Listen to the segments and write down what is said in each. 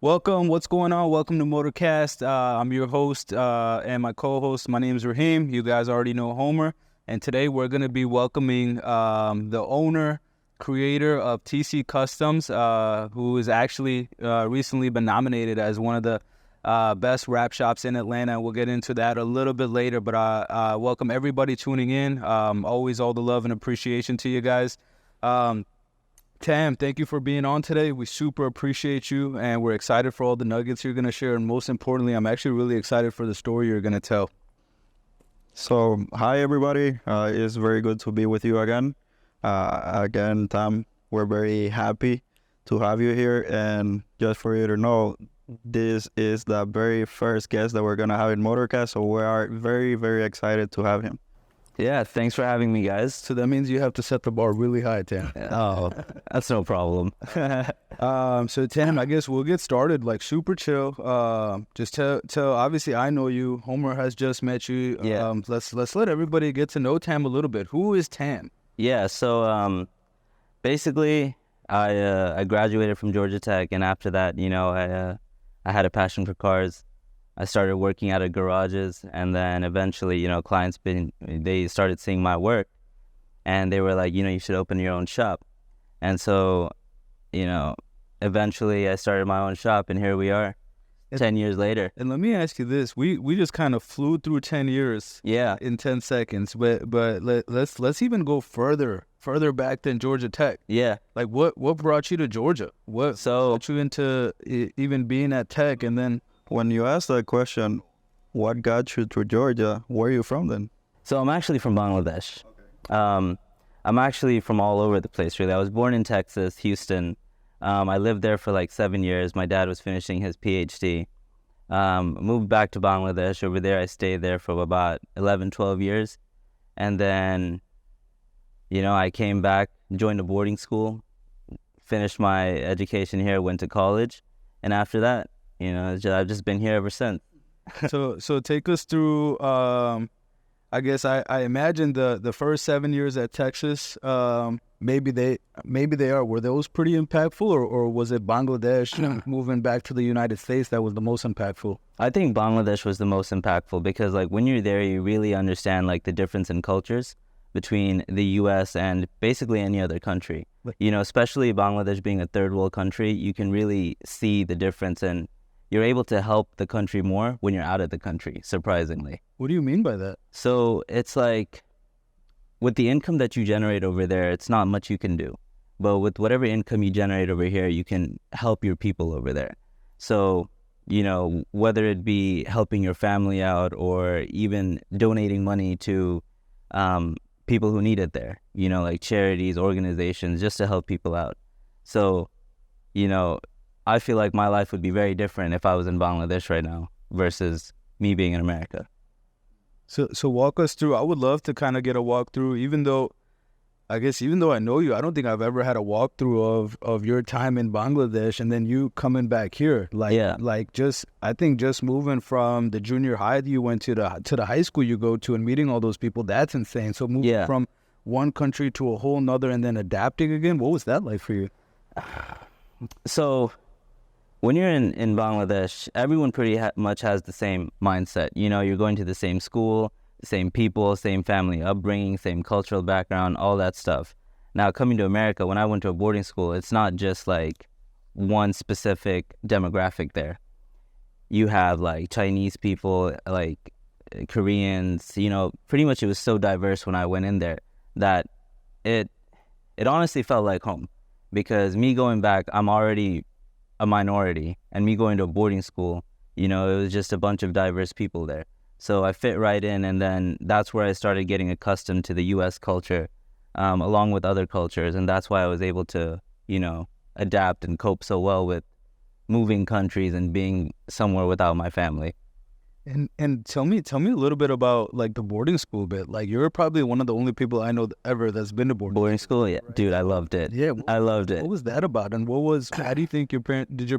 Welcome. What's going on? Welcome to MOTORCAST. I'm your host and my co-host. My name is Raheem. You guys already know Homer. And today we're going to be welcoming the owner, creator of TC Customs, who has actually recently been nominated as one of the best wrap shops in Atlanta. We'll get into that a little bit later, but welcome everybody tuning in. Always all the love and appreciation to you guys. Tam, thank you for being on today. We super appreciate you, and we're excited for all the nuggets you're going to share. And most importantly, I'm actually really excited for the story you're going to tell. So, hi, everybody. It's very good to be with you again. Again, Tam, we're very happy to have you here. And just for you to know, this is the very first guest that we're going to have in MOTORCAST. So we are very, very excited to have him. Yeah, thanks for having me, guys. So that means you have to set the bar really high, Tam. Oh, that's no problem. So Tam, I guess we'll get started like super chill. Just tell. Obviously, I know you. Homer has just met you. Yeah. Let's let everybody get to know Tam a little bit. Who is Tam? Yeah. So basically, I graduated from Georgia Tech, and after that, I had a passion for cars. I started working out of garages, and then eventually, clients they started seeing my work, and they were like, you should open your own shop. And so, eventually I started my own shop, and here we are, 10 years later. And let me ask you this: we just kind of flew through 10 years, in 10 seconds. But let's even go further back than Georgia Tech. Yeah. Like what brought you to Georgia? What got you into even being at Tech, and then. When you ask that question, what got you to Georgia? Where are you from then? So I'm actually from Bangladesh. Okay. I'm actually from all over the place, really. I was born in Texas, Houston. I lived there for like 7 years. My dad was finishing his PhD. Moved back to Bangladesh. Over there, I stayed there for about 11, 12 years. And then, I came back, joined a boarding school, finished my education here, went to college. And after that, I've just been here ever since. So take us through, I guess I imagine the first 7 years at Texas, maybe they were those pretty impactful, or was it Bangladesh moving back to the United States that was the most impactful? I think Bangladesh was the most impactful because like when you're there, you really understand like the difference in cultures between the U.S. and basically any other country. Especially Bangladesh being a third world country, you can really see the difference, and you're able to help the country more when you're out of the country, surprisingly. What do you mean by that? So it's like with the income that you generate over there, it's not much you can do. But with whatever income you generate over here, you can help your people over there. So, whether it be helping your family out or even donating money to people who need it there, like charities, organizations, just to help people out. So, I feel like my life would be very different if I was in Bangladesh right now versus me being in America. So walk us through. I would love to kind of get a walkthrough, even though I know you, I don't think I've ever had a walkthrough of your time in Bangladesh and then you coming back here. I think just moving from the junior high that you went to the high school you go to and meeting all those people, that's insane. So moving from one country to a whole nother and then adapting again, what was that like for you? So when you're in Bangladesh, everyone pretty much has the same mindset. You're going to the same school, same people, same family upbringing, same cultural background, all that stuff. Now, coming to America, when I went to a boarding school, it's not just like one specific demographic there. You have like Chinese people, like Koreans, pretty much it was so diverse when I went in there that it honestly felt like home. Because me going back, I'm already a minority, and me going to a boarding school, it was just a bunch of diverse people there. So I fit right in, and then that's where I started getting accustomed to the U.S. culture, along with other cultures, and that's why I was able to, adapt and cope so well with moving countries and being somewhere without my family. And tell me a little bit about like the boarding school bit. Like you're probably one of the only people I know ever that's been to boarding school. Yeah, right? Dude, I loved it. Yeah, I loved it. What was that about? And how do you think your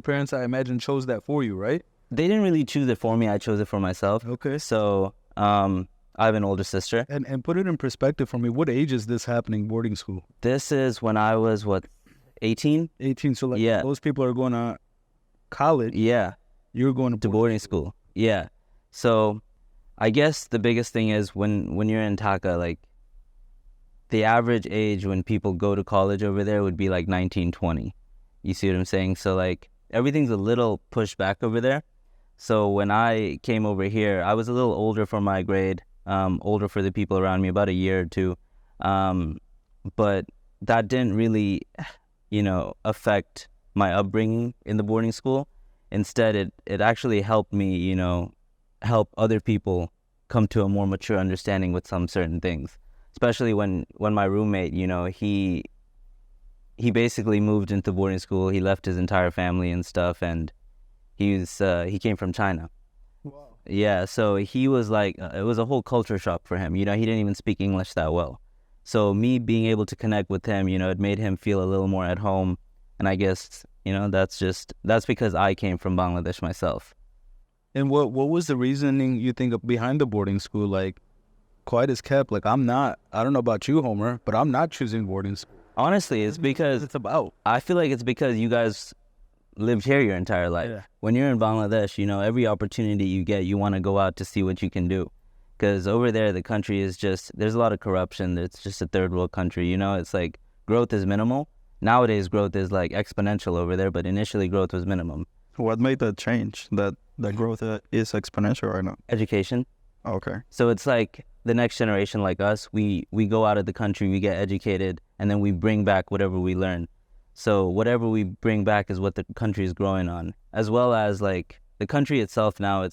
parents, I imagine, chose that for you, right? They didn't really choose it for me. I chose it for myself. Okay. So I have an older sister. And put it in perspective for me. What age is this happening, boarding school? This is when I was 18. 18. So like those people are going to college, Yeah, you were going to boarding school. Yeah. So I guess the biggest thing is when you're in Taka, like the average age when people go to college over there would be like 19, 20. You see what I'm saying? So like everything's a little pushed back over there. So when I came over here, I was a little older for my grade, older for the people around me, about a year or two. But that didn't really, affect my upbringing in the boarding school. Instead, it actually helped me, help other people come to a more mature understanding with some certain things. Especially when my roommate, he basically moved into boarding school. He left his entire family and stuff, and he came from China. Wow. Yeah, so he was like, it was a whole culture shock for him. He didn't even speak English that well. So me being able to connect with him, it made him feel a little more at home. And I guess, that's because I came from Bangladesh myself. And what was the reasoning you think of behind the boarding school? Like, quiet as kept. Like, I don't know about you, Homer, but I'm not choosing boarding school. Honestly, it's because It's about. I feel like it's because you guys lived here your entire life. Yeah. When you're in Bangladesh, every opportunity you get, you want to go out to see what you can do. Because over there, the country is there's a lot of corruption. It's just a third world country, It's like growth is minimal. Nowadays, growth is like exponential over there, but initially growth was minimum. What made that change? That growth is exponential right now. Education. Okay. So it's like the next generation like us, we go out of the country, we get educated, and then we bring back whatever we learn. So whatever we bring back is what the country is growing on, as well as like the country itself now,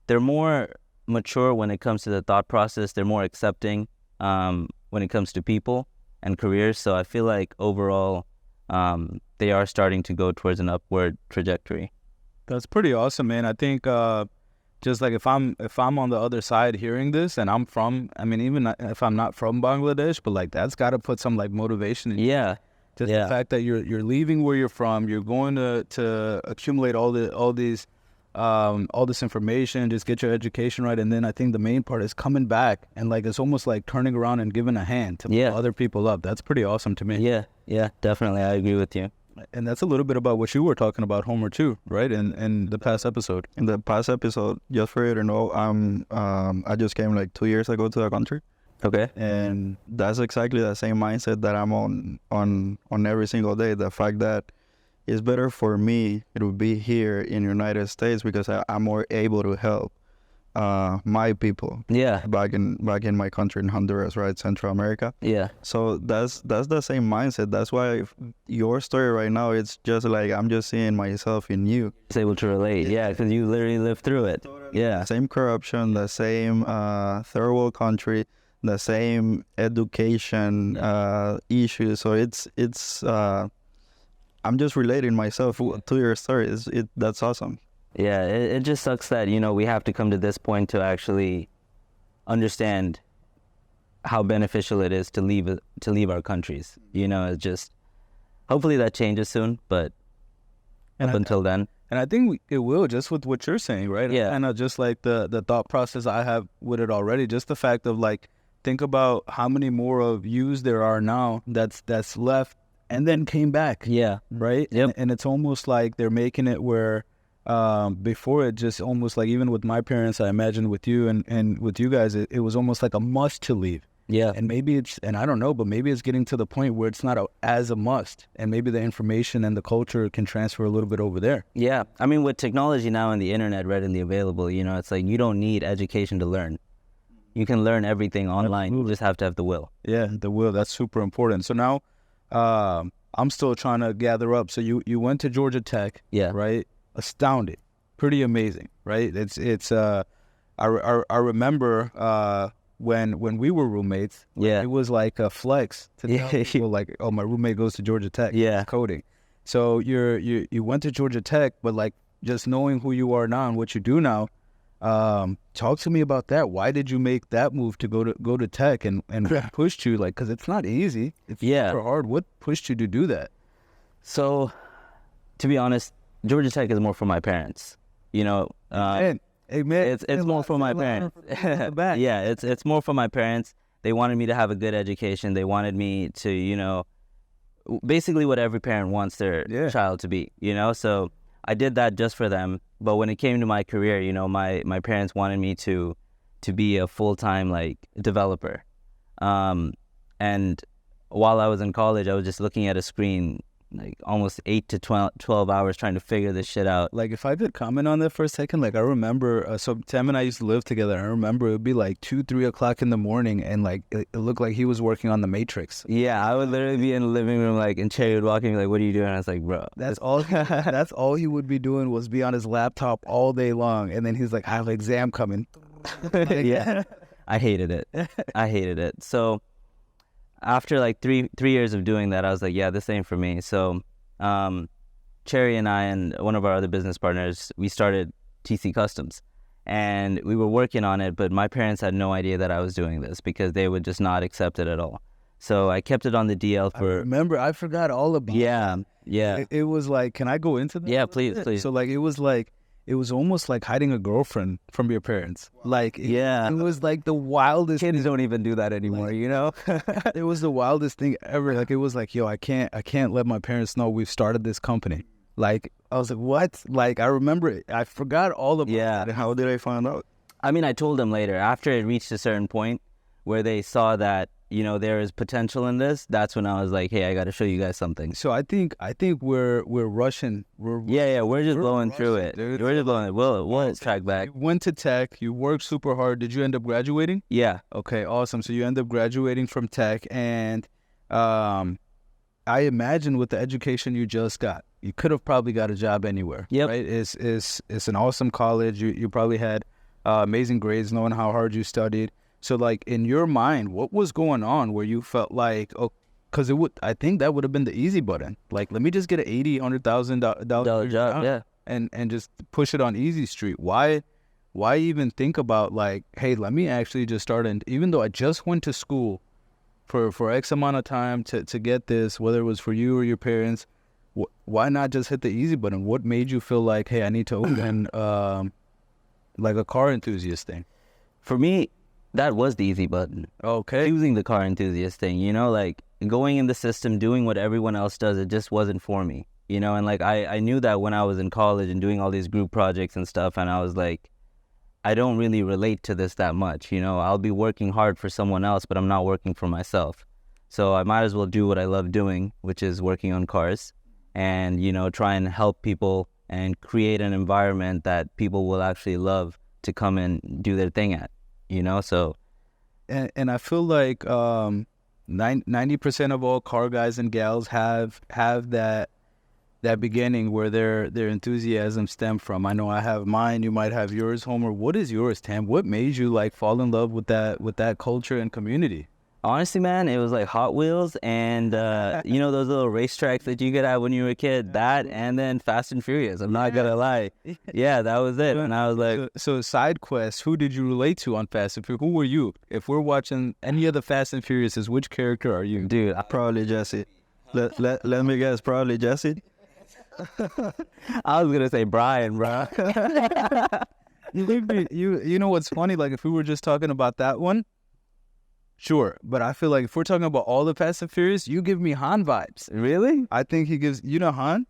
they're more mature when it comes to the thought process. They're more accepting when it comes to people and careers. So I feel like overall, they are starting to go towards an upward trajectory. That's pretty awesome, man. I think just like if I'm on the other side hearing this, and even if I'm not from Bangladesh, but like that's got to put some like motivation in you. Yeah. Just the fact that you're leaving where you're from, you're going to accumulate all this information, just get your education right, and then I think the main part is coming back and like it's almost like turning around and giving a hand to other people up. That's pretty awesome to me. Yeah, definitely, I agree with you. And that's a little bit about what you were talking about, Homer, too, right? In the past episode. In the past episode, just for you to know, I just came like 2 years ago to the country. Okay. And that's exactly the same mindset that I'm on every single day. The fact that it's better for me to be here in the United States because I'm more able to help my people. Yeah. Back in my country in Honduras, right, Central America. Yeah. So that's the same mindset. That's why your story right now, it's just like I'm just seeing myself in you. It's able to relate. Yeah, because you literally lived through it. Yeah. Same corruption, the same third world country, the same education issues. So it's I'm just relating myself to your story. That's awesome. Yeah, it just sucks that, we have to come to this point to actually understand how beneficial it is to leave our countries. It's just, hopefully that changes soon, but until then. And I think it will, just with what you're saying, right? Yeah. And just like the thought process I have with it already, just the fact of like, think about how many more of yous there are now that's left and then came back. Yeah. Right? Yep. And it's almost like they're making it where before it just almost like, even with my parents, I imagine with you and with you guys, it was almost like a must to leave. Yeah. And maybe and I don't know, but maybe it's getting to the point where it's not as a must, and maybe the information and the culture can transfer a little bit over there. Yeah. I mean, with technology now and the internet readily available, it's like you don't need education to learn. You can learn everything online. Absolutely. You just have to have the will. Yeah, the will. That's super important. So now I'm still trying to gather up. So you went to Georgia Tech. Yeah. Right? Astounded. Pretty amazing, right? It's I remember when we were roommates, Yeah. it was like a flex to tell people like, oh, my roommate goes to Georgia Tech. Yeah. Coding. So you went to Georgia Tech, but like just knowing who you are now and what you do now, talk to me about that. Why did you make that move to go to Tech, and what pushed you, like, because it's not easy. It's super hard. What pushed you to do that? So, to be honest, Georgia Tech is more for my parents. Hey man, it's more for my parents. Yeah, it's more for my parents. They wanted me to have a good education. They wanted me to, basically what every parent wants their child to be. So I did that just for them. But when it came to my career, you know, my parents wanted me to be a full-time like developer. And while I was in college, I was just looking at a screen like almost 8 to 12 hours trying to figure this shit out. Like, if I could comment on that for a second, like, I remember, so Tam and I used to live together. I remember it would be like 2, 3 o'clock in the morning, and like, it looked like he was working on the Matrix. Yeah, I would literally be in the living room, like, and Cherry would walk in, like, what are you doing? I was like, bro. That's all. That's all he would be doing was be on his laptop all day long, and then he's like, "I have an exam coming." Yeah, I hated it. I hated it. So after like three years of doing that, I was like, yeah, this ain't for me. So Cherry and I and one of our other business partners, we started TC Customs, and we were working on it, but my parents had no idea that I was doing this because they would just not accept it at all. So I kept it on the DL for... Remember, I forgot all about it. Yeah. It was like, can I go into that? Yeah, please. So like, it was almost like hiding a girlfriend from your parents. Like, it was like the wildest. Kids don't even do that anymore, you know? It was the wildest thing ever. Like, it was like, yo, I can't let my parents know we've started this company. Like, I was like, what? Like, I remember it. I forgot all about it. How did I find out? I mean, I told them later. After it reached a certain point where they saw that, you know, there is potential in this, that's when I was like, hey, I got to show you guys something. So I think we're rushing. We're just blowing through it. Dude. We're just blowing it. We'll track back. You went to tech. You worked super hard. Did you end up graduating? Yeah. Okay, awesome. So you end up graduating from tech, and I imagine with the education you just got, you could have probably got a job anywhere. Yep. Right? It's an awesome college. You probably had amazing grades, knowing how hard you studied. So, like, in your mind, what was going on where you felt like, oh, because I think that would have been the easy button. Like, let me just get an $80,000 job, yeah, and just push it on easy street. Why even think about like, hey, let me actually just start? And even though I just went to school for X amount of time to get this, whether it was for you or your parents, why not just hit the easy button? What made you feel like, hey, I need to open like a car enthusiast thing? For me, that was the easy button. Okay. Choosing the car enthusiast thing, you know, like going in the system, doing what everyone else does, it just wasn't for me, you know? And like, I knew that when I was in college and doing all these group projects and stuff, and I was like, I don't really relate to this that much, you know? I'll be working hard for someone else, but I'm not working for myself. So I might as well do what I love doing, which is working on cars and, you know, try and help people and create an environment that people will actually love to come and do their thing at. You know, so, and I feel like 90% of all car guys and gals have that beginning where their enthusiasm stem from. I know I have mine. You might have yours, Homer. What is yours, Tam? What made you like fall in love with that culture and community? Honestly, man, it was like Hot Wheels and, you know, those little racetracks that you could have when you were a kid, that and then Fast and Furious. I'm not going to lie. Yeah, that was it. And I was like... So side quest, who did you relate to on Fast and Furious? Who were you? If we're watching any of the Fast and Furiouses, which character are you? Dude, probably Jesse. Let me guess, probably Jesse. I was going to say Brian, bro. You know what's funny? Like, if we were just talking about that one, sure, but I feel like if we're talking about all the Fast and Furious, you give me Han vibes. Really? I think he gives... You know Han?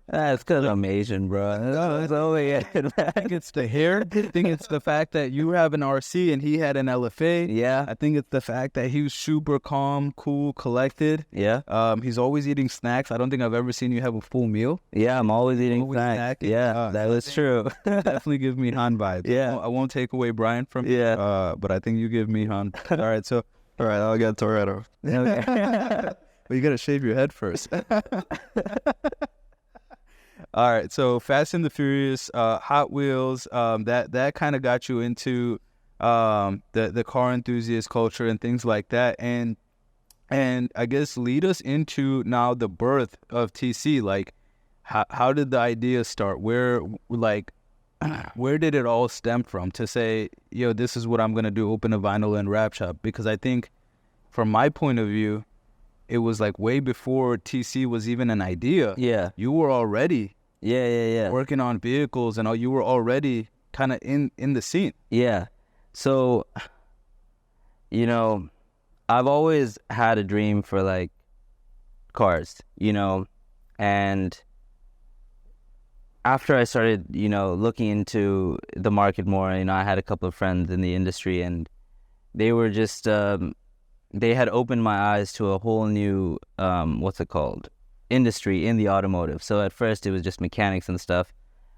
That's because I'm Asian, bro. That's only it. I think it's the hair. I think it's the fact that you have an RC and he had an LFA. Yeah. I think it's the fact that he was super calm, cool, collected. Yeah. He's always eating snacks. I don't think I've ever seen you have a full meal. Yeah, I'm always eating snacks. Yeah, that was true. Definitely give me Han vibes. Yeah. I won't take away Brian from you. Yeah. But I think you give me Han. All right, I'll get Toretto. Okay. But you got to shave your head first. All right, so Fast and the Furious, Hot Wheels, that kind of got you into the car enthusiast culture and things like that, and I guess lead us into now the birth of TC. Like, how did the idea start? Where did it all stem from to say, yo, this is what I'm gonna do, open a vinyl and rap shop? Because I think, from my point of view, it was like way before TC was even an idea. Yeah. You were already working on vehicles and all. You were already kind of in the scene. Yeah. So, you know, I've always had a dream for like cars, you know, and after I started, looking into the market more, I had a couple of friends in the industry, and they were just, they had opened my eyes to a whole new, industry in the automotive. So at first it was just mechanics and stuff.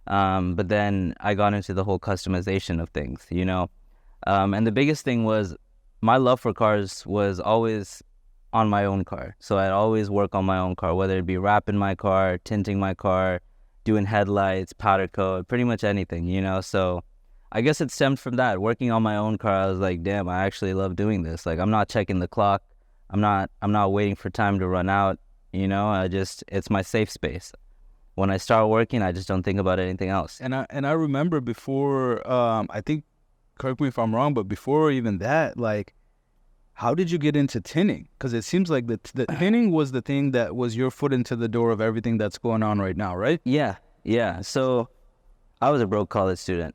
But then I got into the whole customization of things, and the biggest thing was my love for cars was always on my own car. So I'd always work on my own car, whether it be wrapping my car, tinting my car, doing headlights, powder coat, pretty much anything, So I guess it stemmed from that. Working on my own car, I was like, damn, I actually love doing this. Like, I'm not checking the clock. I'm not waiting for time to run out. It's my safe space. When I start working, I just don't think about anything else. And I remember before, I think, correct me if I'm wrong, but before even that, like, how did you get into tinning? Because it seems like the tinning was the thing that was your foot into the door of everything that's going on right now, right? Yeah. So I was a broke college student.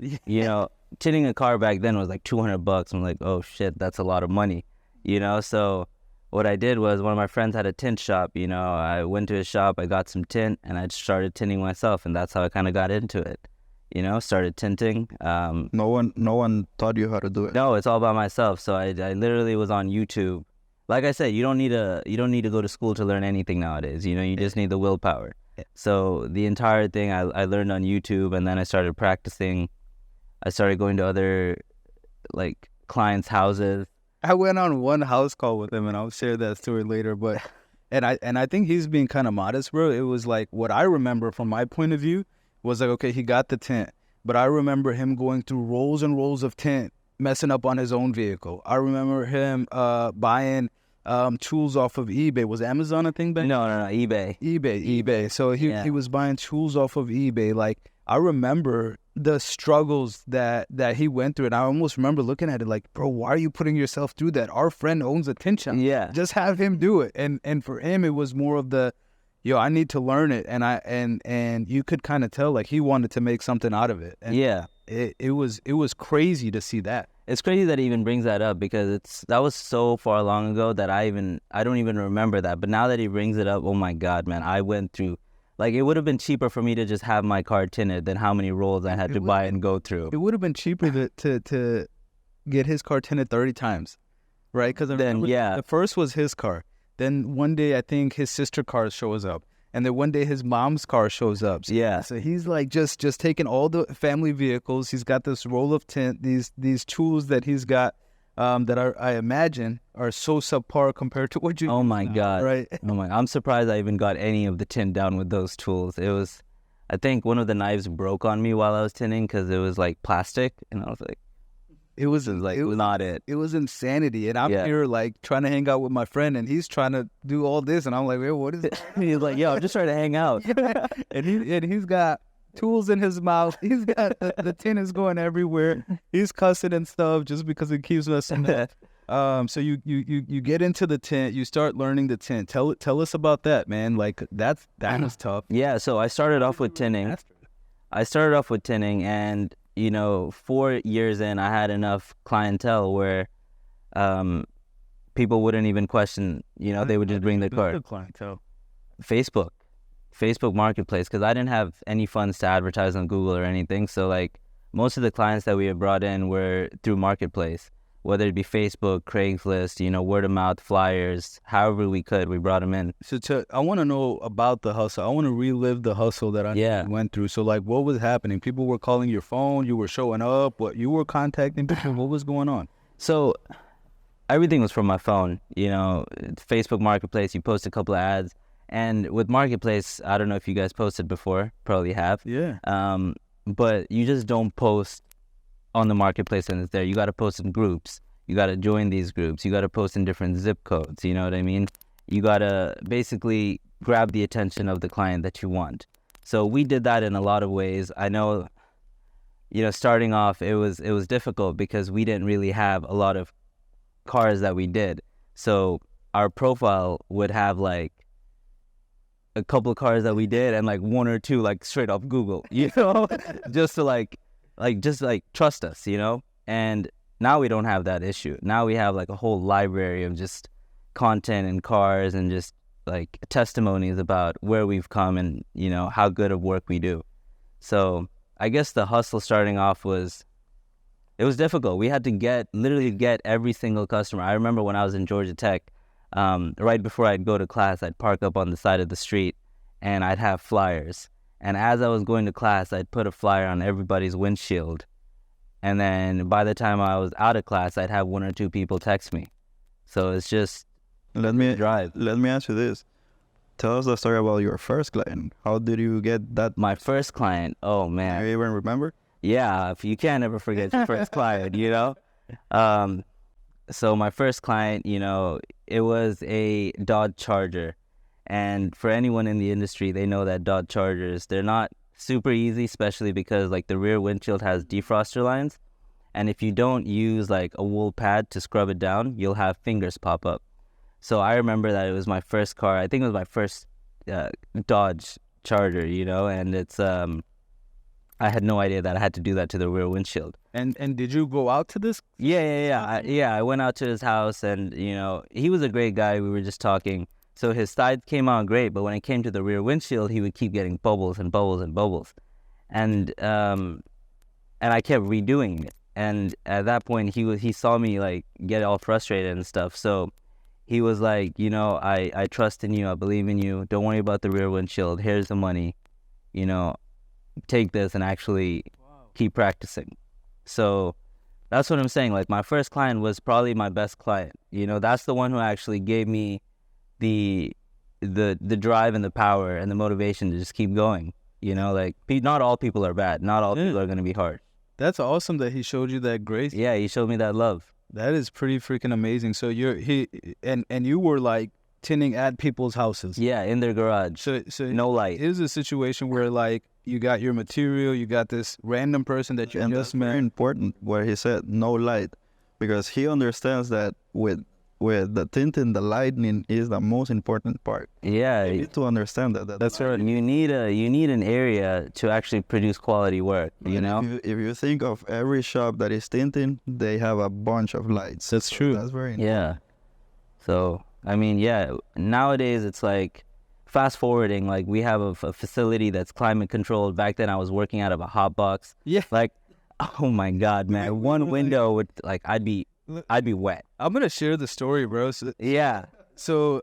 Tinting a car back then was like $200. I'm like, oh shit, that's a lot of money. So what I did was, one of my friends had a tint shop. I went to his shop, I got some tint, and I started tinting myself, and that's how I kind of got into it. Started tinting. No one taught you how to do it. No, it's all by myself. So I literally was on YouTube. Like I said, you don't need to go to school to learn anything nowadays. You just need the willpower. So the entire thing I learned on YouTube, and then I started practicing. I started going to other clients' houses. I went on one house call with him, and I'll share that story later. But and I think he's being kind of modest, bro. It was like, what I remember from my point of view was like, okay, he got the tint, but I remember him going through rolls and rolls of tint, messing up on his own vehicle. I remember him buying tools off of eBay. Was Amazon a thing back? No, eBay. eBay. So he was buying tools off of eBay. Like, I remember the struggles that he went through, and I almost remember looking at it like, bro, why are you putting yourself through that? Our friend owns a tint shop. Yeah. Just have him do it. And for him, it was more of the, I need to learn it, and you could kind of tell like he wanted to make something out of it. And yeah, it was crazy to see that. It's crazy that he even brings that up, because that was so far long ago that I don't even remember that. But now that he brings it up, oh my God, man, I went through, it would have been cheaper for me to just have my car tinted than how many rolls I had to buy and go through. It would have been cheaper to get his car tinted 30 times, right? Because the first was his car. Then one day, I think his sister car shows up. And then one day his mom's car shows up. So he's like just taking all the family vehicles. He's got this roll of tint, these tools that he's got that I imagine are so subpar compared to what you Oh my God. Right. I'm surprised I even got any of the tint down with those tools. It was, I think one of the knives broke on me while I was tinting because it was like plastic. And I was like, it was not it. It was insanity. And I'm here like trying to hang out with my friend, and he's trying to do all this, and I'm like, wait, what is it? He's like, yo, I'm just trying to hang out. And he's got tools in his mouth. He's got the tint is going everywhere. He's cussing and stuff just because it keeps messing up. So you get into the tint, you start learning the tint. Tell us about that, man. Like that was tough. Yeah, so I started off with tinting. And 4 years in, I had enough clientele where people wouldn't even question, they would just bring their car. Clientele. Facebook Marketplace, because I didn't have any funds to advertise on Google or anything. So most of the clients that we had brought in were through Marketplace, whether it be Facebook, Craigslist, word of mouth, flyers, however we could, we brought them in. So I want to know about the hustle. I want to relive the hustle that I went through. So what was happening? People were calling your phone, you were showing up, you were contacting people, what was going on? So everything was from my phone, Facebook Marketplace, you post a couple of ads. And with Marketplace, I don't know if you guys posted before, probably have. Yeah. But you just don't post on the Marketplace and it's there. You got to post in groups. You got to join these groups. You got to post in different zip codes. You know what I mean? You got to basically grab the attention of the client that you want. So we did that in a lot of ways. I know, starting off, it was difficult because we didn't really have a lot of cars that we did. So our profile would have a couple of cars that we did and one or two straight off Google, just to trust us, and now we don't have that issue. Now we have a whole library of just content and cars and just testimonies about where we've come and how good of work we do. So I guess the hustle starting off was difficult. We had to literally get every single customer. I remember when I was in Georgia Tech, right before I'd go to class, I'd park up on the side of the street and I'd have flyers. And as I was going to class, I'd put a flyer on everybody's windshield. And then by the time I was out of class, I'd have 1 or 2 people text me. So it's just Let me drive. let me ask you this. Tell us the story about your first client. How did you get that? My first client, oh Do man. you even remember? Yeah, if you can't ever forget your first client, you know? So my first client, you know, it was a Dodge Charger. And for anyone in the industry, they know that Dodge Chargers, they're not super easy, especially because like the rear windshield has defroster lines. And if you don't use like a wool pad to scrub it down, you'll have fingers pop up. So I remember that it was my first car. I think it was my first Dodge Charger, you know, and it's I had no idea that I had to do that to the rear windshield. And did you go out to this? Yeah. I went out to his house, and you know, he was a great guy. We were just talking. So his sides came out great, but when it came to the rear windshield, he would keep getting bubbles and bubbles and bubbles, and I kept redoing it. And at that point, he saw me like get all frustrated and stuff. So he was like, you know, I trust in you. I believe in you. Don't worry about the rear windshield. Here's the money. You know, take this and actually keep practicing. So that's what I'm saying. Like my first client was probably my best client. You know, that's the one who actually gave me the drive and the power and the motivation to just keep going. You know, like not all people are bad. Not all people are going to be hard. That's awesome that he showed you that grace. Yeah, he showed me that love. That is pretty freaking amazing. So you were like tinting at people's houses. Yeah, in their garage. So no light. Here's a situation where like you got your material, you got this random person that you And just that's very met. important where he said no light, because he understands that with the tinting, the lighting is the most important part. Yeah, You need to understand that. That's right. you need an area to actually produce quality work. You know. If you think of every shop that is tinting, they have a bunch of lights. That's true. That's very Yeah. So, I mean, yeah, nowadays it's like fast forwarding, like we have a facility that's climate controlled. Back then I was working out of a hot box. Yeah. Like, oh my God, man. One window would like, I'd be wet. I'm gonna share the story, bro. Yeah. So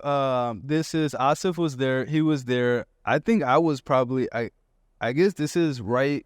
this is Asif was there. He was there. I think I was probably I guess this is right.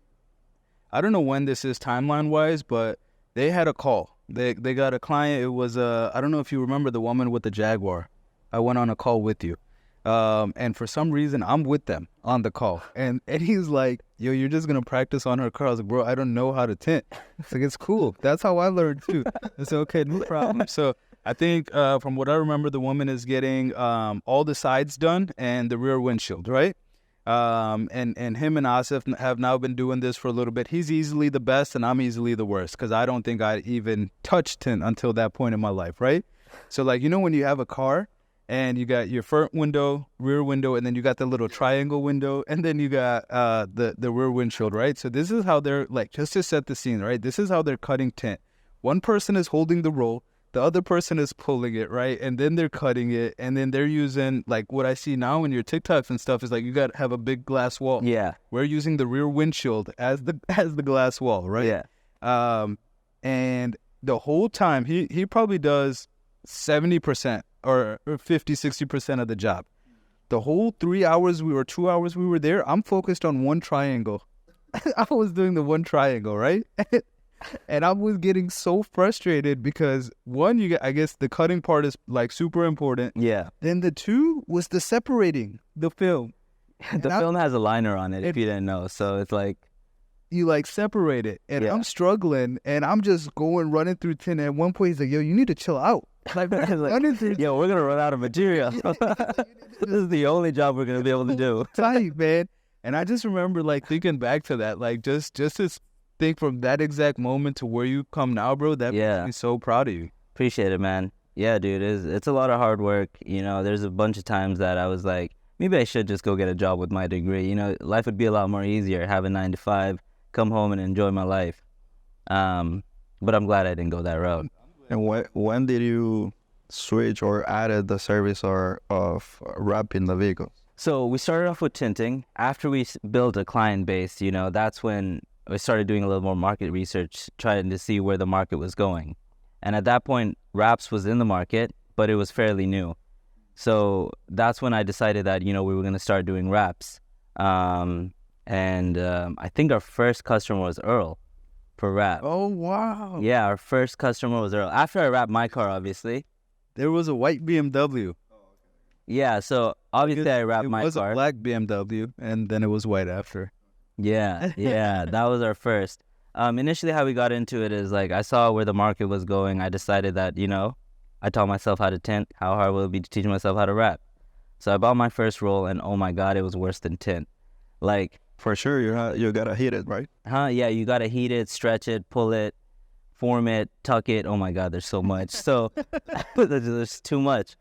I don't know when this is timeline wise, but they had a call. They got a client. It was I don't know if you remember the woman with the Jaguar. I went on a call with you. And for some reason I'm with them on the call. And he's like, yo, you're just gonna practice on her car. I was like, bro, I don't know how to tint. It's like, it's cool. That's how I learned too. It's okay, no problem. So I think from what I remember, the woman is getting all the sides done and the rear windshield, right? And him and Asif have now been doing this for a little bit. He's easily the best and I'm easily the worst, because I don't think I even touched tint until that point in my life, right? So like, you know, when you have a car and you got your front window, rear window, and then you got the little triangle window, and then you got the rear windshield, right? So this is how they're, like, just to set the scene, right? This is how they're cutting tint. One person is holding the roll, the other person is pulling it, right? And then they're cutting it, and then they're using, like, what I see now in your TikToks and stuff is, like, you got to have a big glass wall. Yeah. We're using the rear windshield as the glass wall, right? Yeah. And the whole time, he probably does 70% or 50, 60% of the job. The whole 3 hours 2 hours we were there, I'm focused on one triangle. I was doing the one triangle, right? And I was getting so frustrated because one, I guess the cutting part is like super important. Yeah. Then the two was the separating the film. The film has a liner on it, if you didn't know. So it's like, you like separate it, and Yeah. I'm struggling, and I'm just running through tin. At one point, he's like, "Yo, you need to chill out." Like, running through yo, we're gonna run out of material. This is the only job we're gonna be able to do. tight, man. And I just remember like thinking back to that, like just to think from that exact moment to where you come now, bro. That Yeah. makes me so proud of you. Appreciate it, man. Yeah, dude, it's a lot of hard work. You know, there's a bunch of times that I was like, maybe I should just go get a job with my degree. You know, life would be a lot more easier, have a 9 to 5, come home and enjoy my life. But I'm glad I didn't go that route. And when did you switch or added the service of wrapping the vehicles? So we started off with tinting. After we built a client base, you know, that's when we started doing a little more market research, trying to see where the market was going. And at that point, wraps was in the market, but it was fairly new. So that's when I decided that, you know, we were going to start doing wraps. I think our first customer was Earl for wrap. Oh, wow. Yeah, our first customer was Earl. After I wrapped my car, obviously. There was a white BMW. Yeah, so obviously I wrapped my car. It was a black BMW, and then it was white after. Yeah, that was our first. Initially, how we got into it is like I saw where the market was going. I decided that, you know, I taught myself how to tint. How hard will it be to teach myself how to wrap? So I bought my first roll, and oh my God, it was worse than tint. Like, for sure, you gotta heat it, right? Yeah, you gotta heat it, stretch it, pull it, form it, tuck it. Oh my God, there's so much. So there's too much.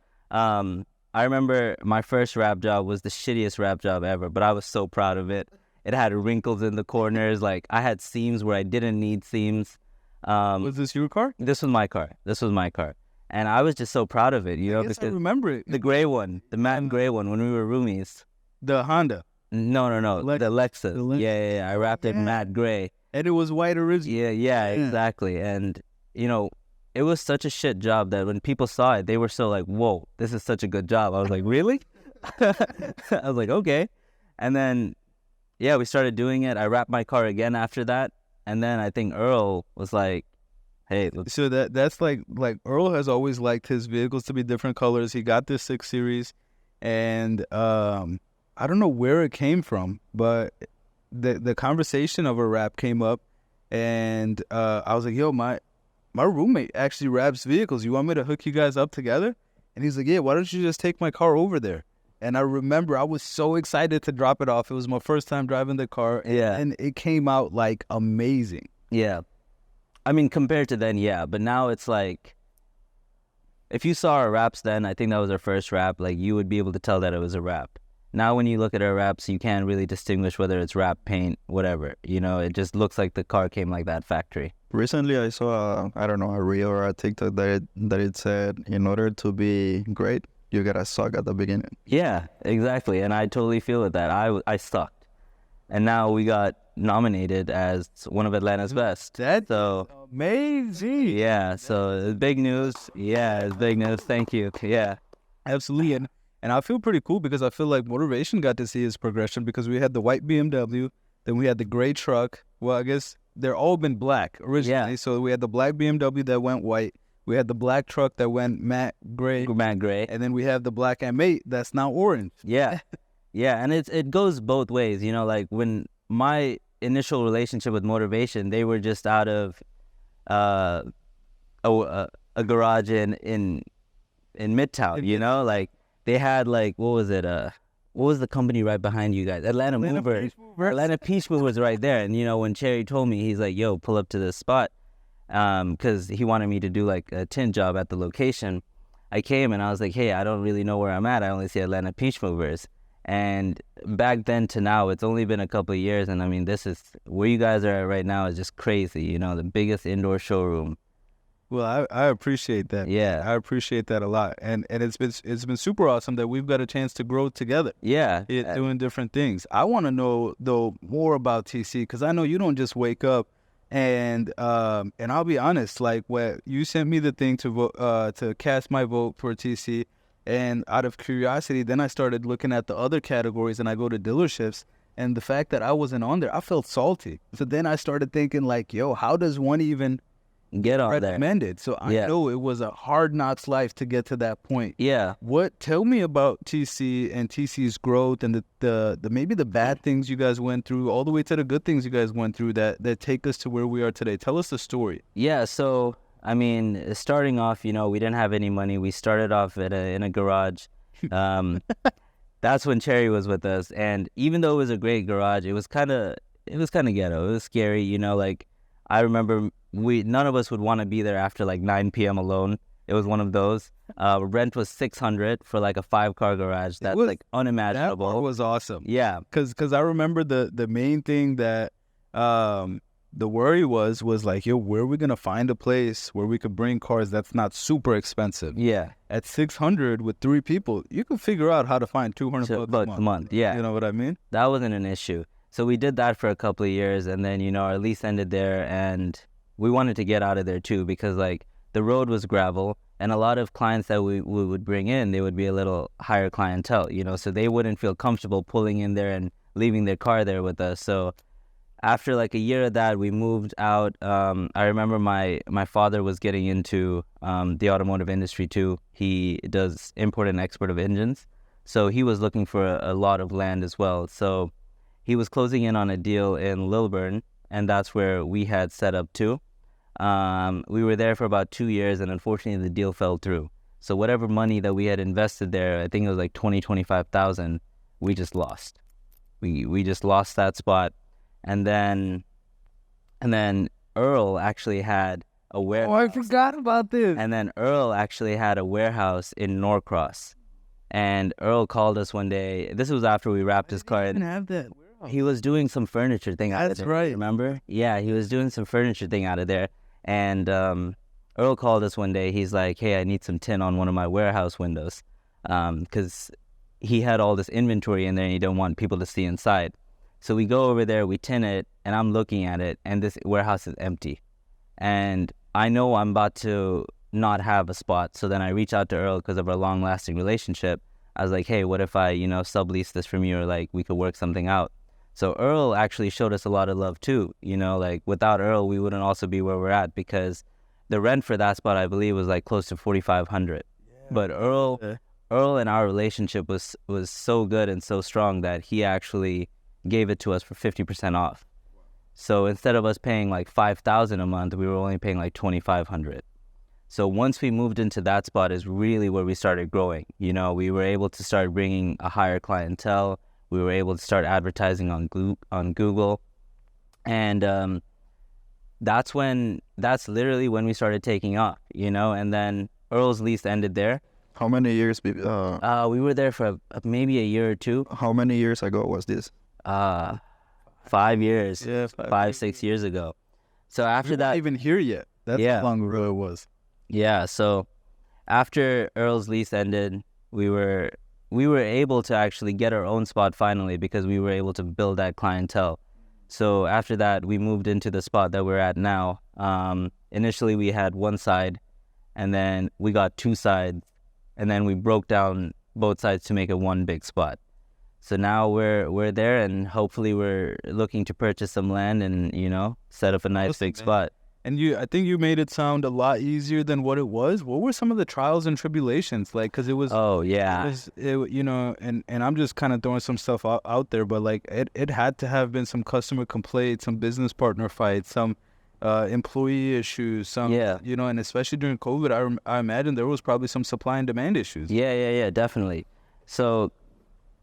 I remember my first wrap job was the shittiest wrap job ever, but I was so proud of it. It had wrinkles in the corners. Like, I had seams where I didn't need seams. Was this your car? This was my car. And I was just so proud of it, you know, because I remember it. The gray one, the matte gray one when we were roomies. The Honda. No. The Lexus. Yeah. I wrapped it matte gray. And it was white originally. Yeah, exactly. And, you know, it was such a shit job that when people saw it, they were so like, whoa, this is such a good job. I was like, really? I was like, okay. And then, yeah, we started doing it. I wrapped my car again after that. And then I think Earl was like, hey. So that's like Earl has always liked his vehicles to be different colors. He got this 6 Series. And I don't know where it came from, but the conversation of a wrap came up. And I was like, yo, my roommate actually wraps vehicles. You want me to hook you guys up together? And he's like, yeah, why don't you just take my car over there? And I remember I was so excited to drop it off. It was my first time driving the car. Yeah. And it came out like amazing. Yeah. I mean, compared to then, yeah. But now it's like, if you saw our wraps then, I think that was our first wrap, like you would be able to tell that it was a wrap. Now when you look at our wraps, you can't really distinguish whether it's wrap, paint, whatever. You know, it just looks like the car came like that factory. Recently, I saw, a reel or a TikTok that it said, in order to be great, you gotta suck at the beginning. Yeah, exactly. And I totally feel with that. I sucked. And now we got nominated as one of Atlanta's best. That's amazing. Yeah, so it's big news. Yeah, it's big news. Thank you. Yeah. Absolutely. And I feel pretty cool because I feel like Motivation got to see his progression because we had the white BMW, then we had the gray truck. Well, I guess they're all been black originally. Yeah. So we had the black BMW that went white. We had the black truck that went matte gray. And then we have the black M8 that's now orange. Yeah. Yeah, and it goes both ways. You know, like when my initial relationship with Motivation, they were just out of a garage in Midtown, you know? Like they had like, what was the company right behind you guys? Atlanta Movers. Atlanta Peach Movers right there. And, you know, when Cherry told me, he's like, yo, pull up to this spot. Because he wanted me to do like a tint job at the location. I came and I was like, hey, I don't really know where I'm at. I only see Atlanta Peach Movers. And back then to now, it's only been a couple of years. And I mean, this is where you guys are at right now is just crazy. You know, the biggest indoor showroom. Well, I appreciate that. Yeah, I appreciate that a lot, and it's been super awesome that we've got a chance to grow together. Yeah, doing different things. I want to know though more about TC because I know you don't just wake up and I'll be honest, like when you sent me the thing to vote to cast my vote for TC, and out of curiosity, then I started looking at the other categories, and I go to dealerships. And the fact that I wasn't on there, I felt salty. So then I started thinking like, yo, how does one even get on recommended? So I know it was a hard knocks life to get to that point. Yeah. Tell me about TC and TC's growth and the maybe the bad things you guys went through, all the way to the good things you guys went through that take us to where we are today. Tell us the story. Yeah. So I mean, starting off, you know, we didn't have any money. We started off in a garage. That's when Cherry was with us, and even though it was a great garage, it was kind of ghetto. It was scary, you know. Like I remember, none of us would want to be there after like 9 p.m. alone. It was one of those. Rent was $600 for like a 5-car garage. That's like unimaginable. That was awesome. Yeah, because I remember the main thing that the worry was like, yo, where are we gonna find a place where we could bring cars that's not super expensive? Yeah. At 600 with 3 people, you can figure out how to find 200 bucks a month. Yeah. You know what I mean? That wasn't an issue. So we did that for a couple of years, and then, you know, our lease ended there, and we wanted to get out of there too, because like the road was gravel, and a lot of clients that we would bring in, they would be a little higher clientele, you know, so they wouldn't feel comfortable pulling in there and leaving their car there with us. So after like a year of that, we moved out. I remember my father was getting into the automotive industry too. He does import and export of engines. So he was looking for a lot of land as well. So he was closing in on a deal in Lilburn, and that's where we had set up too. We were there for about 2 years, and unfortunately the deal fell through. So whatever money that we had invested there, I think it was like 25,000, we just lost. We just lost that spot. And then Earl actually had a warehouse. Oh, I forgot about this. And then Earl actually had a warehouse in Norcross. And Earl called us one day. This was after we wrapped his car. I didn't have that. He was doing some furniture thing out of That's there. right. Remember? Yeah, he was doing some furniture thing out of there. And Earl called us one day. He's like, hey, I need some tin on one of my warehouse windows. Because he had all this inventory in there and he didn't want people to see inside. So we go over there, we tin it, and I'm looking at it, and this warehouse is empty. And I know I'm about to not have a spot. So then I reach out to Earl because of our long-lasting relationship. I was like, hey, what if I, you know, sublease this from you, or like we could work something out? So Earl actually showed us a lot of love too. You know, like without Earl, we wouldn't also be where we're at, because the rent for that spot, I believe, was like close to $4,500. But Earl and our relationship was so good and so strong that he actually gave it to us for 50% off. So instead of us paying like $5,000 a month, we were only paying like $2,500. So once we moved into that spot is really where we started growing. You know, we were able to start bringing a higher clientele. We were able to start advertising on Google. And that's literally when we started taking off, you know, and then Earl's lease ended there. How many years? We were there for maybe a year or two. How many years ago was this? 5 years. Yeah, 6 years ago. So after that, not even here yet. That's Yeah. how long ago it was. yeah. So after Earl's lease ended, we were able to actually get our own spot finally, because we were able to build that clientele. So after that, we moved into the spot that we're at now. Initially, we had one side, and then we got two sides, and then we broke down both sides to make it one big spot. So now we're there, and hopefully we're looking to purchase some land and, you know, set up a nice Awesome, big man. spot. And I think you made it sound a lot easier than what it was. What were some of the trials and tribulations like? Because it was, Oh yeah, you know, and I'm just kind of throwing some stuff out there, but like it had to have been some customer complaints, some business partner fights, some employee issues, some, Yeah. you know, and especially during COVID, I imagine there was probably some supply and demand issues. yeah, definitely. So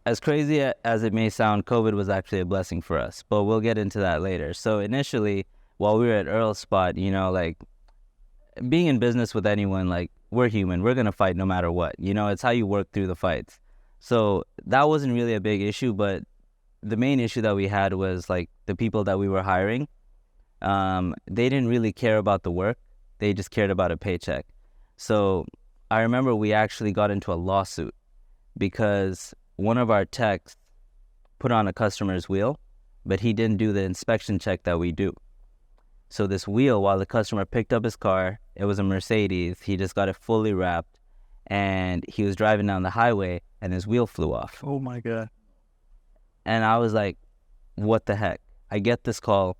as crazy as it may sound, COVID was actually a blessing for us, but we'll get into that later. So initially, while we were at Earl's spot, you know, like being in business with anyone, like we're human, we're going to fight no matter what, you know, it's how you work through the fights. So that wasn't really a big issue, but the main issue that we had was like the people that we were hiring, they didn't really care about the work. They just cared about a paycheck. So I remember we actually got into a lawsuit because one of our techs put on a customer's wheel, but he didn't do the inspection check that we do. So this wheel, while the customer picked up his car, it was a Mercedes, he just got it fully wrapped, and he was driving down the highway and his wheel flew off. Oh my God. And I was like, what the heck? I get this call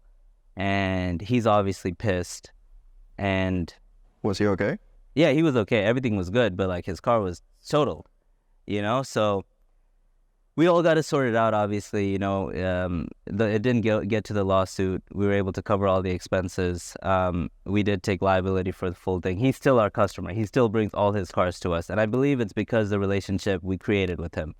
and he's obviously pissed. And Was he okay? yeah, he was okay. Everything was good, but like his car was totaled, you know? So we all got it sorted out, obviously, you know. It didn't get to the lawsuit. We were able to cover all the expenses. We did take liability for the full thing. He's still our customer. He still brings all his cars to us. And I believe it's because the relationship we created with him.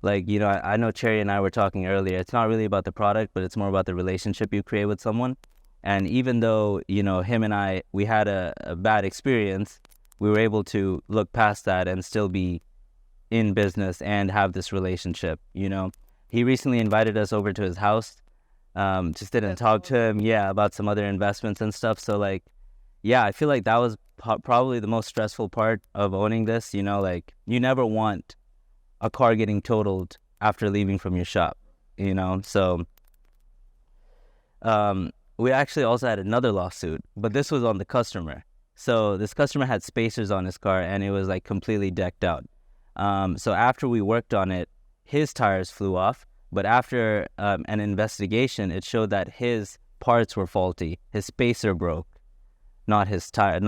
Like, you know, I know Cherry and I were talking earlier. It's not really about the product, but it's more about the relationship you create with someone. And even though, you know, him and I, we had a bad experience, we were able to look past that and still be in business and have this relationship, you know. He recently invited us over to his house. Just didn't talk to him, about some other investments and stuff. So like, yeah, I feel like that was probably the most stressful part of owning this. You know, like you never want a car getting totaled after leaving from your shop, you know? So we actually also had another lawsuit, but this was on the customer. So this customer had spacers on his car and it was like completely decked out. So after we worked on it, his tires flew off, but after an investigation, it showed that his parts were faulty. His spacer broke, not his tire,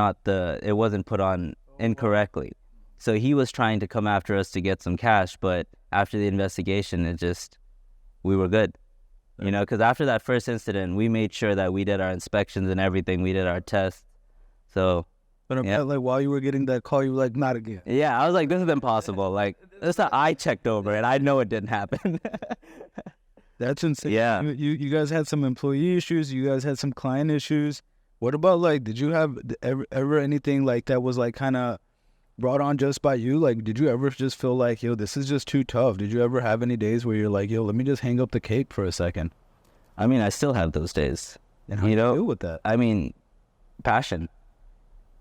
it wasn't put on incorrectly. So he was trying to come after us to get some cash, but after the investigation, we were good. You know, because after that first incident, we made sure that we did our inspections and everything. We did our tests. So, But I bet, like, while you were getting that call, you were like, not again. yeah, I was like, this is impossible. Like, this I checked over it. I know it didn't happen. That's insane. Yeah. You guys had some employee issues. You guys had some client issues. What about, like, did you have ever anything like that was, like, kind of brought on just by you? Like, did you ever just feel like, yo, this is just too tough? Did you ever have any days where you're like, yo, let me just hang up the cape for a second? I mean, I still have those days. And how do you deal with that? I mean, passion.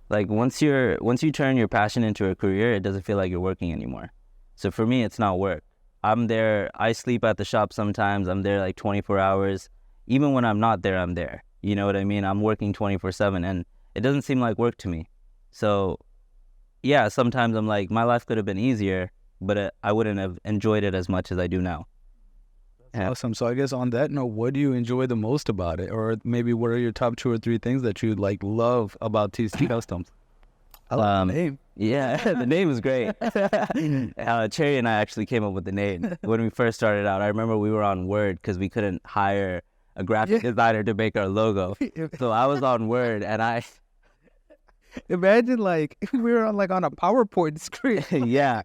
Like once you turn your passion into a career, it doesn't feel like you're working anymore. So for me, it's not work. I'm there. I sleep at the shop sometimes. I'm there like 24 hours. Even when I'm not there, I'm there. You know what I mean? I'm working 24/7 and it doesn't seem like work to me. So yeah, sometimes I'm like, my life could have been easier, but I wouldn't have enjoyed it as much as I do now. Yeah. Awesome. So I guess on that note, what do you enjoy the most about it? Or maybe what are your top 2 or 3 things that you like love about TC Customs? I love the name. Yeah, the name is great. Cherry and I actually came up with the name when we first started out. I remember we were on Word because we couldn't hire a graphic designer to make our logo. So I was on Word and I... Imagine like we were on a PowerPoint screen. Yeah.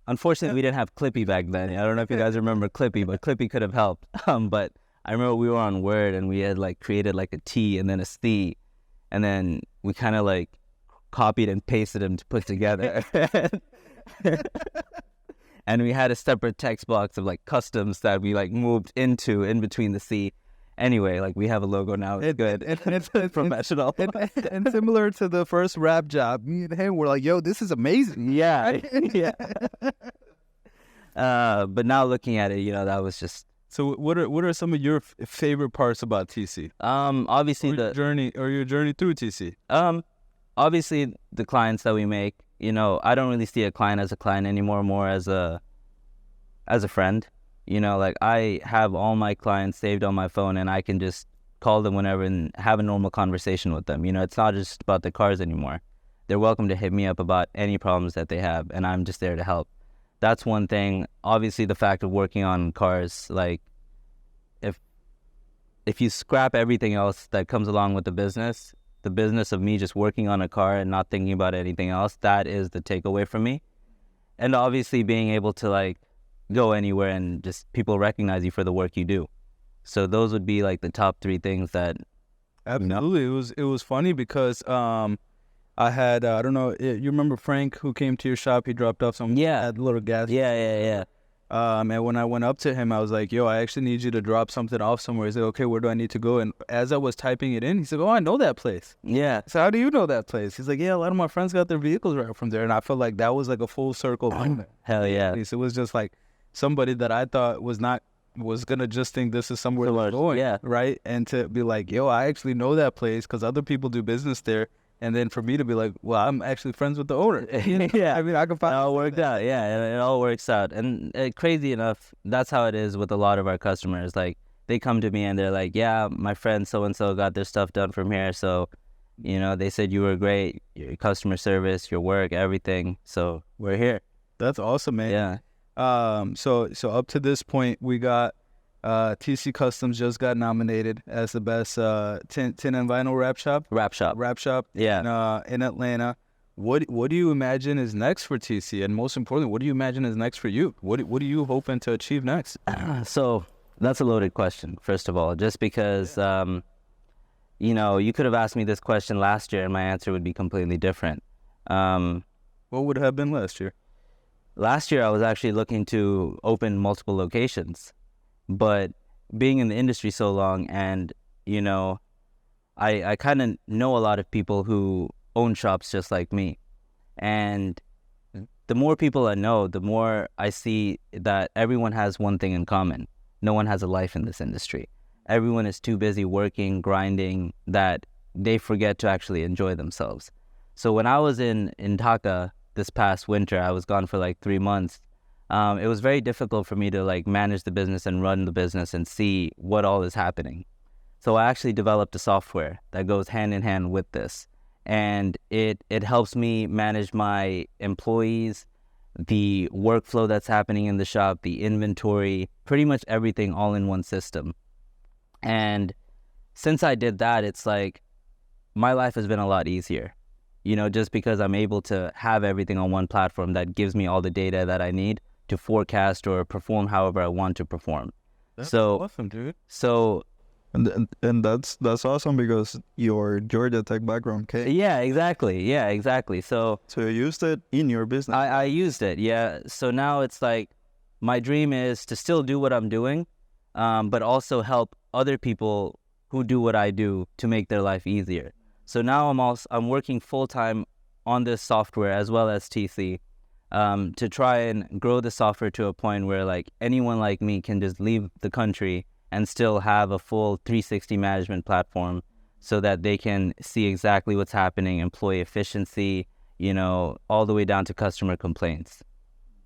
Unfortunately, we didn't have Clippy back then. I don't know if you guys remember Clippy, but Clippy could have helped. But I remember we were on Word and we had like created like a T and then a C, and then we kind of like copied and pasted them to put together. And we had a separate text box of like customs that we like moved in between the C. Anyway, like we have a logo now. It's good. It's professional. And similar to the first rap job, me and him were like, yo, this is amazing. Yeah. Yeah. But now looking at it, you know, that was just... So what are some of your favorite parts about TC? Obviously your journey through TC. Obviously the clients that we make, you know, I don't really see a client as a client anymore, more as a friend. You know, like I have all my clients saved on my phone and I can just call them whenever and have a normal conversation with them. You know, it's not just about the cars anymore. They're welcome to hit me up about any problems that they have and I'm just there to help. That's one thing. Obviously, the fact of working on cars, like if you scrap everything else that comes along with the business of me just working on a car and not thinking about anything else, that is the takeaway from me. And obviously being able to like go anywhere and just people recognize you for the work you do. So those would be like the top 3 things that... Absolutely. It was funny because I had I don't know, you remember Frank who came to your shop? He dropped off some little gas. Yeah. And when I went up to him, I was like, yo, I actually need you to drop something off somewhere. He's like, okay, where do I need to go? And as I was typing it in, he said, oh, I know that place. Yeah. So how do you know that place? He's like, yeah, a lot of my friends got their vehicles right from there. And I felt like that was like a full circle moment. Hell yeah. It was just like somebody that I thought was going to just think this is somewhere they're going. Yeah. Right? And to be like, yo, I actually know that place because other people do business there. And then for me to be like, well, I'm actually friends with the owner. You know? Yeah. I mean, I can find it all worked out. Yeah, it all works out. And crazy enough, that's how it is with a lot of our customers. Like, they come to me and they're like, yeah, my friend so-and-so got their stuff done from here. So, you know, they said you were great, your customer service, your work, everything. So we're here. That's awesome, man. Yeah. So up to this point, we got TC Customs just got nominated as the best tin and vinyl wrap shop. Yeah. In Atlanta. What do you imagine is next for TC, and most importantly, what do you imagine is next for you? What are you hoping to achieve next? So that's a loaded question. First of all, just because you know, you could have asked me this question last year, and my answer would be completely different. What would have been last year? Last year, I was actually looking to open multiple locations. But being in the industry so long, and you know, I kind of know a lot of people who own shops just like me, and the more people I know, the more I see that everyone has one thing in common. No one has a life in this industry. Everyone is too busy working, grinding, that they forget to actually enjoy themselves. So when I was in Dhaka this past winter, I was gone for like 3 months. It was very difficult for me to like manage the business and run the business and see what all is happening. So I actually developed a software that goes hand in hand with this. And it helps me manage my employees, the workflow that's happening in the shop, the inventory, pretty much everything all in one system. And since I did that, it's like my life has been a lot easier, you know, just because I'm able to have everything on one platform that gives me all the data that I need to forecast or perform however I want to perform. That's so awesome, dude. So And that's awesome because your Georgia Tech background came. yeah, exactly. So So you used it in your business. I used it, yeah. So now it's like my dream is to still do what I'm doing, but also help other people who do what I do to make their life easier. So now I'm working full time on this software as well as TC, to try and grow the software to a point where like anyone like me can just leave the country and still have a full 360 management platform so that they can see exactly what's happening, employee efficiency, you know, all the way down to customer complaints.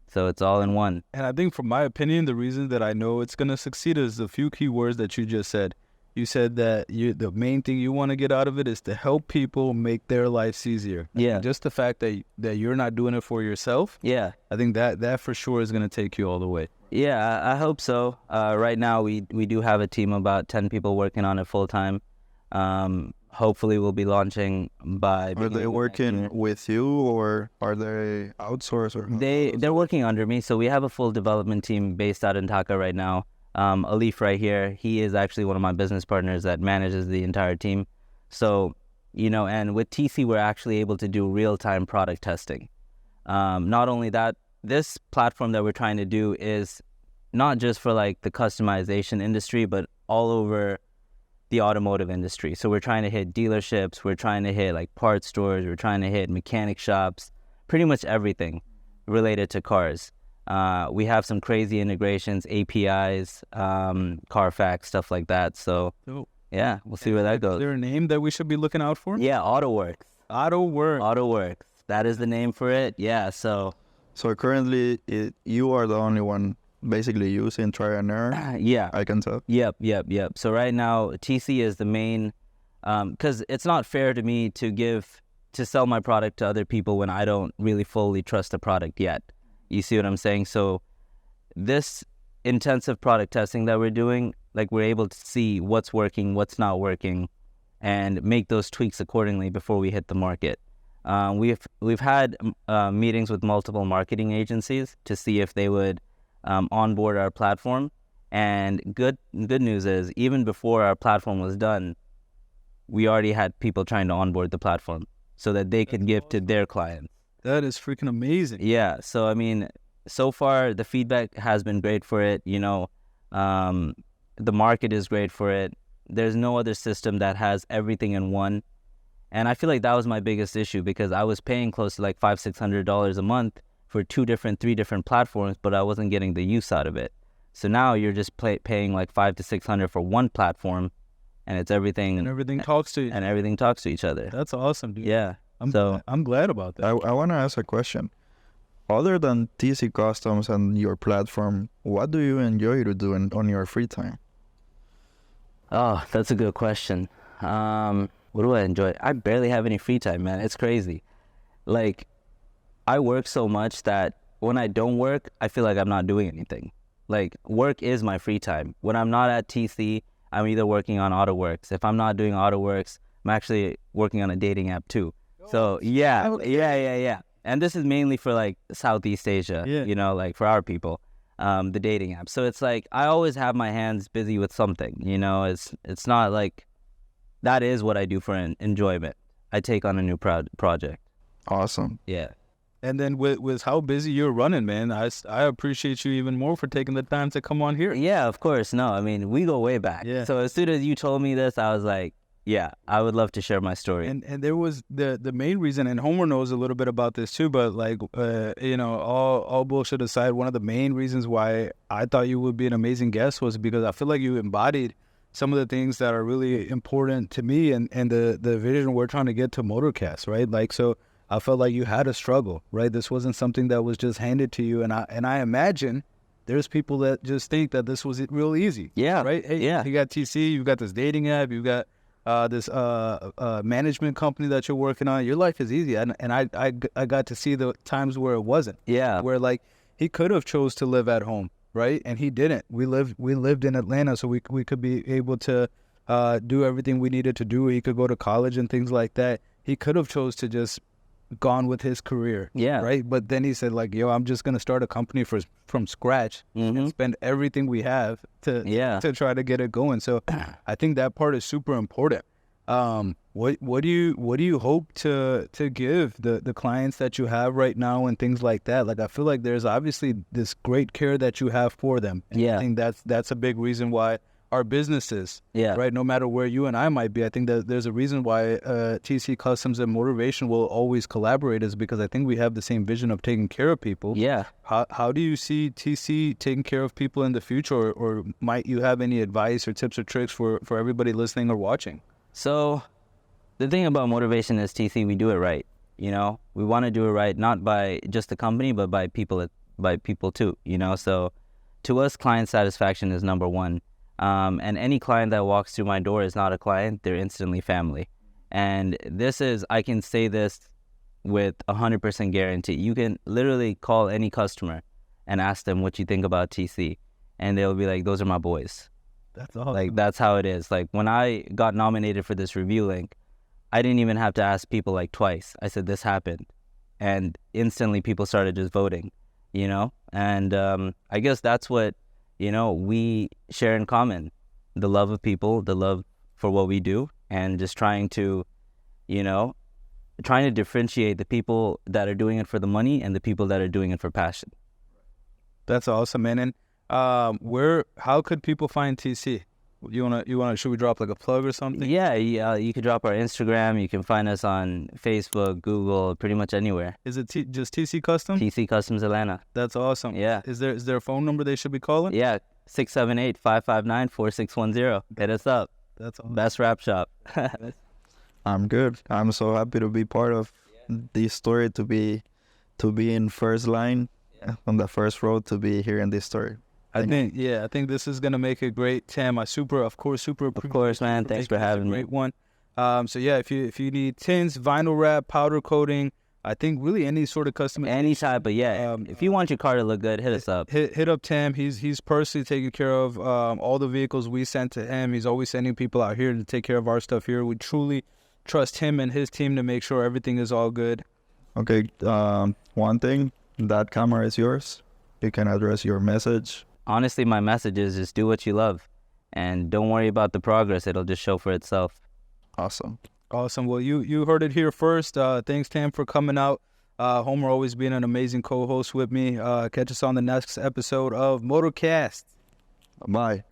So it's all in one. And I think, from my opinion, the reason that I know it's gonna succeed is a few key words that you just said. You said that the main thing you want to get out of it is to help people make their lives easier. Yeah. And just the fact that you're not doing it for yourself, Yeah. I think that for sure is gonna take you all the way. Yeah, I hope so. Right now, we do have a team of about 10 people working on it full time. Hopefully, we'll be launching by. Are they working with you or are they outsourced? Or They're working under me, so we have a full development team based out in Dhaka right now. Alif right here, he is actually one of my business partners that manages the entire team. So, you know, and with TC, we're actually able to do real-time product testing. Not only that, this platform that we're trying to do is not just for like the customization industry, but all over the automotive industry. So we're trying to hit dealerships, we're trying to hit like parts stores, we're trying to hit mechanic shops, pretty much everything related to cars. We have some crazy integrations, APIs, Carfax, stuff like that. So yeah, we'll see where that Is goes. there a name that we should be looking out for? Yeah, AutoWorks. AutoWorks. That is the name for it. Yeah, so currently you are the only one basically using trial and error. yeah. I can tell. Yep. So right now, TC is the main, because it's not fair to me to sell my product to other people when I don't really fully trust the product yet. You see what I'm saying? So this intensive product testing that we're doing, like we're able to see what's working, what's not working, and make those tweaks accordingly before we hit the market. We've had meetings with multiple marketing agencies to see if they would onboard our platform. And good news is, even before our platform was done, we already had people trying to onboard the platform so that they could give to their clients. That is freaking amazing. Yeah. So, I mean, so far the feedback has been great for it. You know, the market is great for it. There's no other system that has everything in one. And I feel like that was my biggest issue, because I was paying close to like $500-600 a month for 3 different platforms, but I wasn't getting the use out of it. So now you're just paying like $500 to $600 for one platform, and it's everything. And everything talks to you. And everything talks to each other. That's awesome, dude. Yeah. I'm glad about that. I want to ask a question. Other than TC Customs and your platform, what do you enjoy to do on your free time? Oh, that's a good question. What do I enjoy? I barely have any free time, man. It's crazy. Like, I work so much that when I don't work, I feel like I'm not doing anything. Like, work is my free time. When I'm not at TC, I'm either working on AutoWorks. If I'm not doing AutoWorks, I'm actually working on a dating app too. So yeah. And this is mainly for like Southeast Asia, you know, like for our people, the dating app. So it's like, I always have my hands busy with something, you know. It's not like, that is what I do for enjoyment. I take on a new project. Awesome. Yeah. And then with how busy you're running, man, I appreciate you even more for taking the time to come on here. Yeah, of course. No, I mean, we go way back. Yeah. So as soon as you told me this, I was like, yeah, I would love to share my story. And there was the main reason, and Homer knows a little bit about this too, but like, you know, all bullshit aside, one of the main reasons why I thought you would be an amazing guest was because I feel like you embodied some of the things that are really important to me and the vision we're trying to get to MOTORCAST, right? Like, so I felt like you had a struggle, right? This wasn't something that was just handed to you. And I imagine there's people that just think that this was real easy. Yeah. Right? Hey, yeah. You got TC, you've got this dating app, you've got this management company that you're working on. Your life is easy. And I got to see the times where it wasn't. Yeah. Where like he could have chose to live at home, right? And he didn't. We lived in Atlanta, so we could be able to do everything we needed to do. He could go to college and things like that. He could have chose to just gone with his career, Yeah. right? But then he said like, yo, I'm just gonna start a company from scratch and spend everything we have to try to get it going. So I think that part is super important. What do you hope to give the clients that you have right now and things like that? Like, I feel like there's obviously this great care that you have for them. And I think that's a big reason why our businesses, right? No matter where you and I might be, I think that there's a reason why TC Customs and Motivation will always collaborate, is because I think we have the same vision of taking care of people. Yeah. How do you see TC taking care of people in the future, or might you have any advice or tips or tricks for everybody listening or watching? So the thing about Motivation is, TC, we do it right. You know, we want to do it right, not by just the company, but by people too, you know? So to us, client satisfaction is number one. And any client that walks through my door is not a client, they're instantly family. And I can say this with 100% guarantee. You can literally call any customer and ask them what you think about TC, and they'll be like, those are my boys. That's awesome. Like, that's how it is. Like, when I got nominated for this review link, I didn't even have to ask people like twice. I said, this happened. And instantly people started just voting, you know? And I guess that's what, you know, we share in common: the love of people, the love for what we do, and just trying to differentiate the people that are doing it for the money and the people that are doing it for passion. That's awesome, man. And how could people find TC? Should we drop like a plug or something? Yeah, you could drop our Instagram. You can find us on Facebook, Google, pretty much anywhere. Is it just TC Custom? TC Customs Atlanta. That's awesome. Yeah. Is there a phone number they should be calling? Yeah, 678-559-4610. Hit us up. That's awesome. Best wrap shop. I'm good. I'm so happy to be part of this story, to be in first line on the first row, to be here in this story. I think this is gonna make it great, Tam. Of course, man. Thanks for having me. Great one. So yeah, if you need tints, vinyl wrap, powder coating, I think really any sort of custom, any type. But yeah, if you want your car to look good, hit us up. Hit up Tam. He's personally taking care of all the vehicles we send to him. He's always sending people out here to take care of our stuff here. We truly trust him and his team to make sure everything is all good. Okay. One thing, that camera is yours. You can address your message. Honestly, my message is just do what you love, and don't worry about the progress. It'll just show for itself. Awesome. Well, you heard it here first. Thanks, Tam, for coming out. Homer always being an amazing co-host with me. Catch us on the next episode of MOTORCAST. Bye.